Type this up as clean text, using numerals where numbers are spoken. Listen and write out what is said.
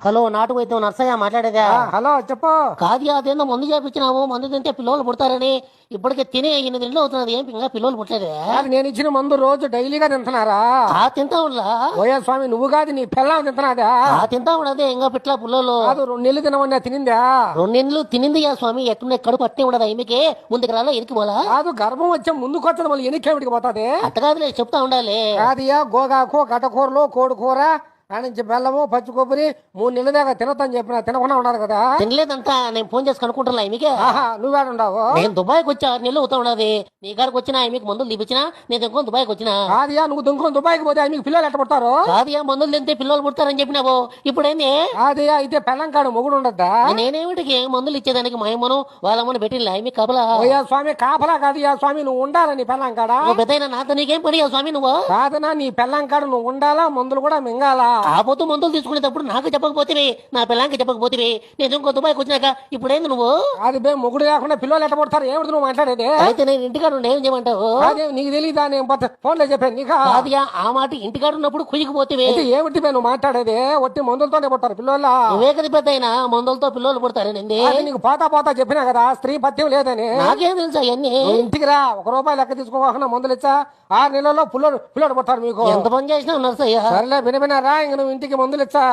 Hello నాటు వైద్యం Narsaiah మాట్లాడేదా? Hello చెప్పు. కాదు అదేందో మందు చేపించినావు, మందు తింటే పిల్లలు పుడతారని. ఇప్పటికే తినే 8 నెలలు అవుతున్నది, ఏం ఇంకా పిల్లలు పుట్టలేదే? నేను ఇచ్చిన మందు రోజు డైలీగా తింటున్నారా? తింటా ఉండలా? ఓయా స్వామి, నువ్వు కాదు నీ పిల్లలు తింటున్నాదా? తింటా ఉండదే ఇంకా పిట్ల పిల్లలు. కాదు 2 నెలలు తినవన్నా తినిందా? 2 నెలలు తినింది యా స్వామి, ఎట్లున్నా కడుపు అట్టే ఉండదా ఈమెకి? ముందుకు రాలా ఎనికి పోలా? కాదు గర్భం వచ్చే ముందుకు వచ్చదు మళ్ళీ ఎనికేమిటికి పోతాది? అట్టగాదులే చెప్తా ఉండాలి. కాదియా గోగాకు గడ్డకూరలు కోడి కూర నుంచి బెల్లము పచ్చి కొబ్బరి 3 నెలల దాకా తినొద్దని చెప్పిన తినకుండా ఉన్నారు కదా. తినలేదంట, నేను ఫోన్ చేసి కనుక్కుంటున్నా ఈమెకి. నువ్వేడుండవు? నేను దుబాయ్కి వచ్చా 6 నెలలు అవుతా ఉన్నది. నీ కాడికి వచ్చినా ఈమెకి మందులు తీపిచ్చినా నేను ఇంకో దుబాయ్కి వచ్చినా. కాదియా నువ్వు దుంకొని దుబాయ్కి పోతే మీకు పిల్లలు ఎట్ట పుడతారు? కాదియా మందులు తింటే పిల్లలు పుడతారని చెప్పినావు, ఇప్పుడైంది? కాదియా అయితే పెళ్ళం కాడు మొగుడు ఉండద్దా? నేనేమిటికి మందులు ఇచ్చేదానికి మా అమ్మను వాళ్ళమ్మను పెట్టిన ఈమె కబలా. ఓయా స్వామి కాపలా కాదియా స్వామి, నువ్వు ఉండాలా నీ పెళ్ళం కాడ? పెద్దయినా నాతో నీకేం పని స్వామి? నువ్వు కాదనా నీ పెళ్ళం కాడు నువ్వు ఉండాలా, మందులు కూడా మింగాలా. ఆపోతూ మందులు తీసుకునేటప్పుడు నాకు చెప్పకపోతే, నా పిల్లానికి చెప్పకపోతే, నేను ఇంకో దుబాయ్కి వచ్చినాక ఇప్పుడేంది నువ్వు? అది బే మొగుడు లేకుండా పిల్లలు ఎట్ట పడతారు? ఏమిటి నువ్వు మాట్లాడేది? అయితే నేను ఇంటికాడ ఉండి ఏం చేయమంటావు? అదే నీకు తెలియదా? నేను ఫోన్లో చెప్పాను నీకు. కాదియా ఆ మాట ఇంటికాడ ఉన్నప్పుడు కుయ్యకపోతే ఏమిటి బే నువ్వు మాట్లాడేది? ఒట్టి మందులతోనే పుడతారు పిల్లలు. నువ్వే కదా పెద్దయినా మందులతో పిల్లలు పుడతారనండి. నీకు పోతా చెప్పినా కదా స్త్రీ పథ్యం లేదని. నాకేం తెలుసా అవన్నీ? ఇంటికి రా, 1 రూపాయి లెక్క తీసుకోకుండా మందులు ఇచ్చా 6 నెలల్లో పిల్లలు పుడతారు మీకు. ఎంత పని చేసినా నర్సయ్య. సరేలే వినరా, ఇంక నువ్వు ఇంటికి మందులు ఇచ్చా